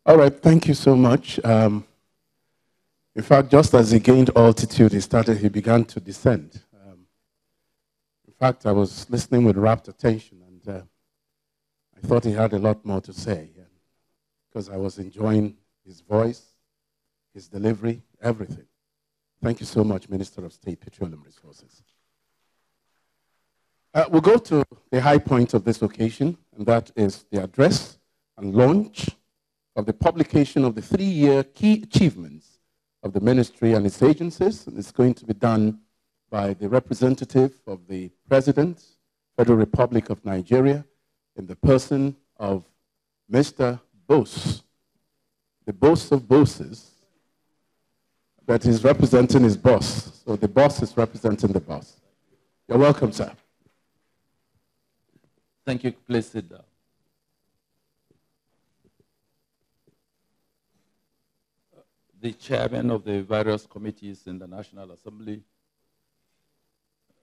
All right, thank you so much. In fact, just as he gained altitude, he began to descend. In fact, I was listening with rapt attention, and I thought he had a lot more to say, because I was enjoying his voice, his delivery, everything. Thank you so much, Minister of State, Petroleum Resources. We'll go to the high point of this occasion, and that is the address and launch of the publication of the 3-year key achievements of the ministry and its agencies. And it's going to be done by the representative of the President, Federal Republic of Nigeria, in the person of Mr. Bose, the boss of bosses, that is representing his boss. So the boss is representing the boss. You're welcome, sir. Thank you. Please sit down. The chairman of the various committees in the National Assembly,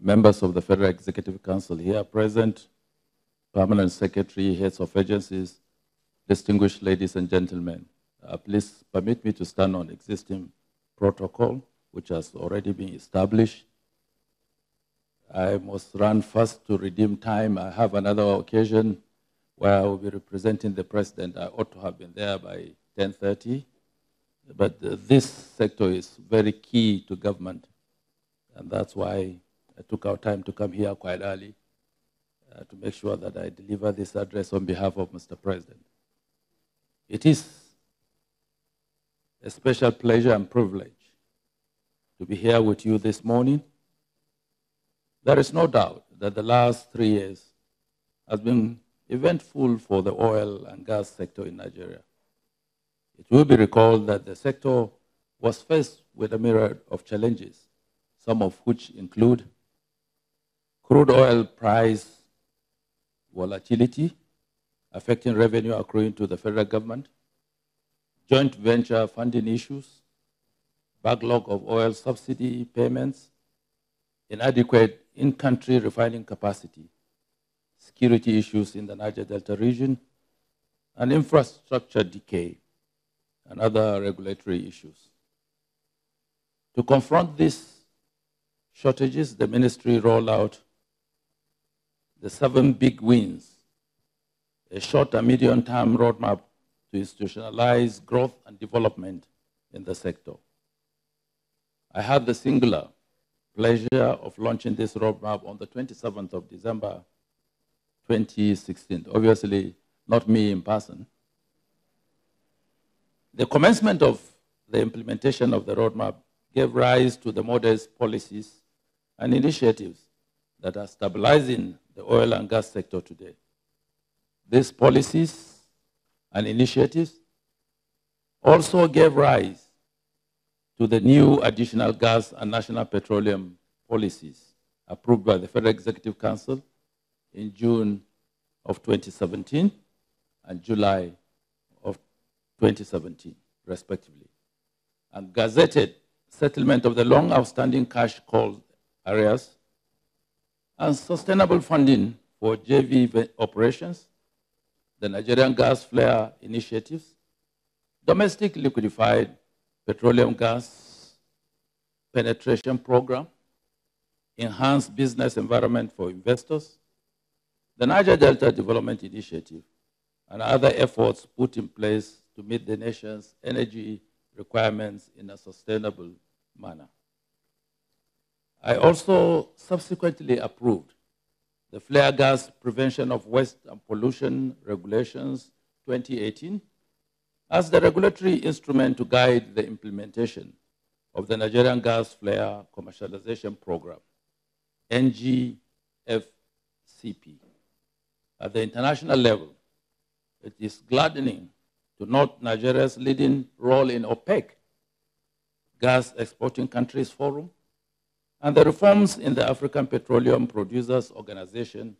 members of the Federal Executive Council here present, permanent secretary, heads of agencies, distinguished ladies and gentlemen, please permit me to stand on existing protocol, which has already been established. I must run first to redeem time. I have another occasion where I will be representing the president. I ought to have been there by 10:30. But this sector is very key to government. And that's why I took our time to come here quite early to make sure that I deliver this address on behalf of Mr. President. It is a special pleasure and privilege to be here with you this morning. There is no doubt that the last 3 years has been eventful for the oil and gas sector in Nigeria. It will be recalled that the sector was faced with a myriad of challenges, some of which include crude oil price volatility affecting revenue accruing to the federal government, joint venture funding issues, backlog of oil subsidy payments, inadequate in-country refining capacity, security issues in the Niger Delta region, and infrastructure decay, and other regulatory issues. To confront these shortages, the ministry rolled out the 7 big wins, a short and medium-term roadmap to institutionalize growth and development in the sector. I had the singular pleasure of launching this roadmap on the 27th of December, 2016. Obviously, not me in person. The commencement of the implementation of the roadmap gave rise to the modest policies and initiatives that are stabilizing the oil and gas sector today. These policies and initiatives also gave rise to the new additional gas and national petroleum policies approved by the Federal Executive Council in June of 2017 and July of 2017, respectively, and gazetted settlement of the long outstanding cash call areas and sustainable funding for JV operations, the Nigerian gas flare initiatives, domestic liquefied petroleum gas penetration program, enhanced business environment for investors, the Niger Delta Development Initiative, and other efforts put in place to meet the nation's energy requirements in a sustainable manner. I also subsequently approved the Flare Gas Prevention of Waste and Pollution Regulations 2018 as the regulatory instrument to guide the implementation of the Nigerian Gas Flare Commercialization Program, NGFCP. At the international level, it is gladdening to note Nigeria's leading role in OPEC, Gas Exporting Countries Forum, and the reforms in the African Petroleum Producers Organization,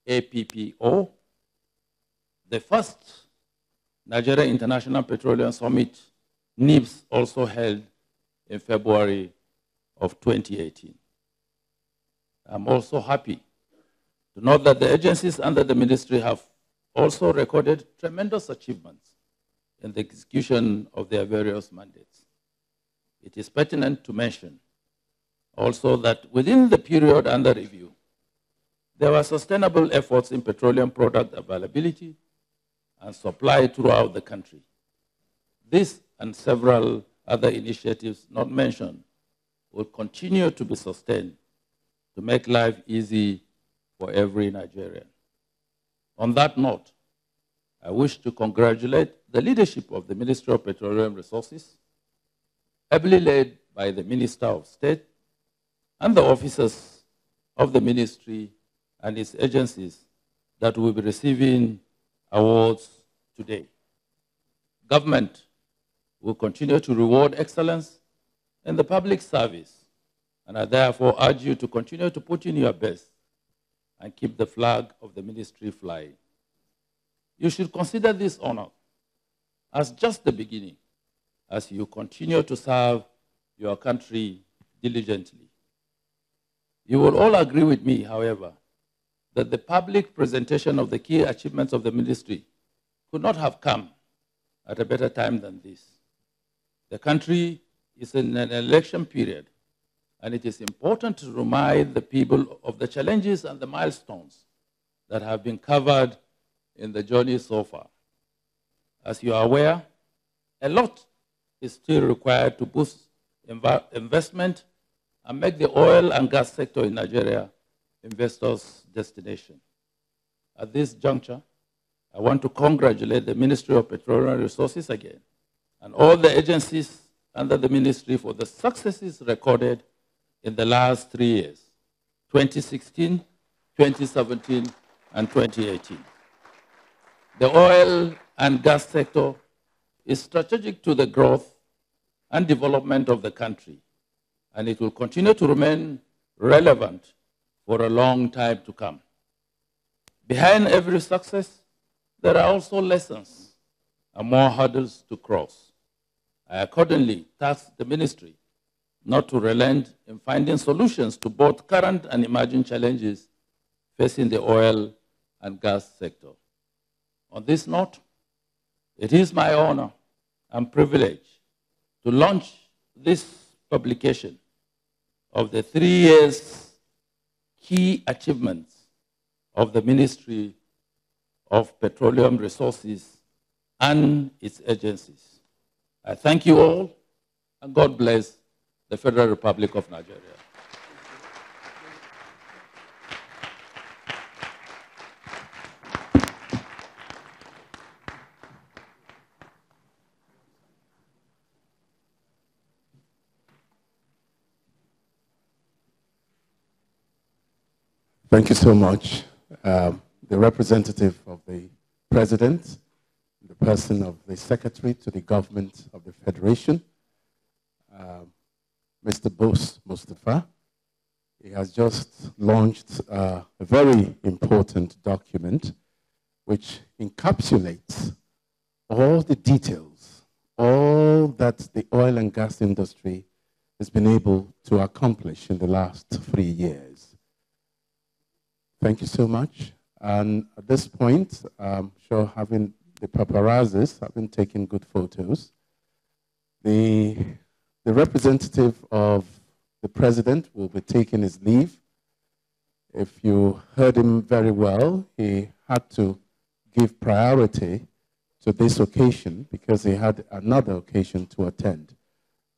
APPO, the first Nigeria International Petroleum Summit, NIPS, also held in February of 2018. I'm also happy to note that the agencies under the ministry have also recorded tremendous achievements in the execution of their various mandates. It is pertinent to mention also that within the period under review, there were sustainable efforts in petroleum product availability and supply throughout the country. This and several other initiatives not mentioned will continue to be sustained to make life easy for every Nigerian. On that note, I wish to congratulate the leadership of the Ministry of Petroleum Resources, ably led by the Minister of State and the officers of the ministry and its agencies that will be receiving awards today. Government will continue to reward excellence in the public service, and I therefore urge you to continue to put in your best and keep the flag of the ministry flying. You should consider this honor as just the beginning as you continue to serve your country diligently. You will all agree with me, however, that the public presentation of the key achievements of the ministry could not have come at a better time than this. The country is in an election period, and it is important to remind the people of the challenges and the milestones that have been covered in the journey so far. As you are aware, a lot is still required to boost investment and make the oil and gas sector in Nigeria investors' destination. At this juncture, I want to congratulate the Ministry of Petroleum Resources again and all the agencies under the ministry for the successes recorded in the last 3 years, 2016, 2017, and 2018. The oil and gas sector is strategic to the growth and development of the country, and it will continue to remain relevant for a long time to come. Behind every success, there are also lessons and more hurdles to cross. I accordingly task the ministry not to relent in finding solutions to both current and emerging challenges facing the oil and gas sector. On this note, it is my honor and privilege to launch this publication of the 3 years key achievements of the Ministry of Petroleum Resources and its agencies. I thank you all, and God bless the Federal Republic of Nigeria. Thank you so much. The representative of the President, the person of the Secretary to the Government of the Federation, Mr. Bose Mustafa. He has just launched a very important document which encapsulates all the details, all that the oil and gas industry has been able to accomplish in the last 3 years. Thank you so much. And at this point, I'm sure having the paparazzis have been taking good photos. The representative of the President will be taking his leave. If you heard him very well, he had to give priority to this occasion because he had another occasion to attend.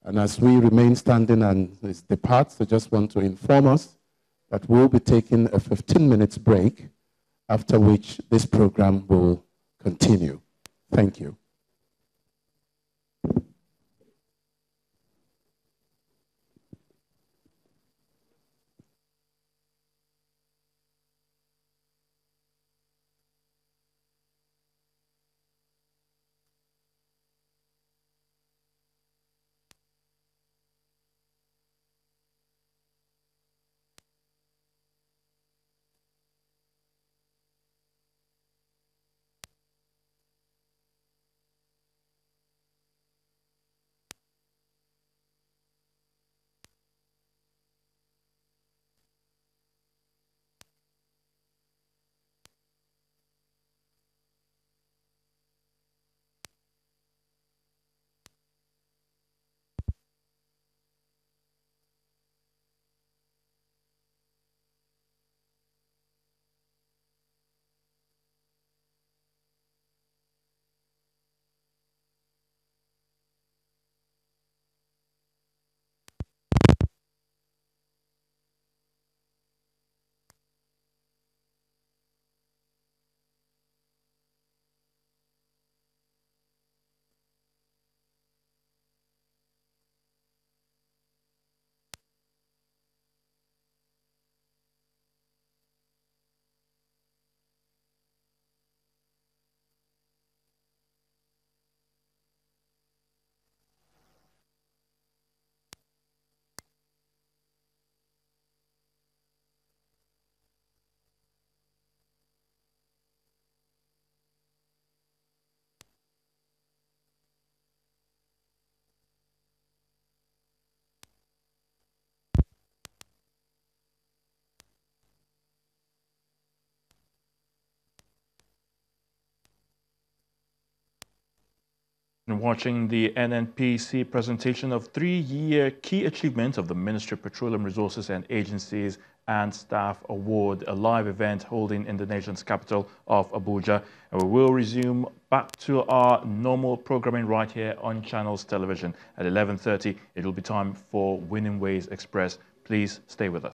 And as we remain standing and he departs, I just want to inform us that we'll be taking a 15-minute break, after which this program will continue. Thank you. Watching the NNPC presentation of 3-year key achievements of the Ministry of Petroleum Resources and Agencies and Staff Award, a live event holding in the nation's capital of Abuja. And we will resume back to our normal programming right here on Channels Television. At 11:30, it will be time for Winning Ways Express. Please stay with us.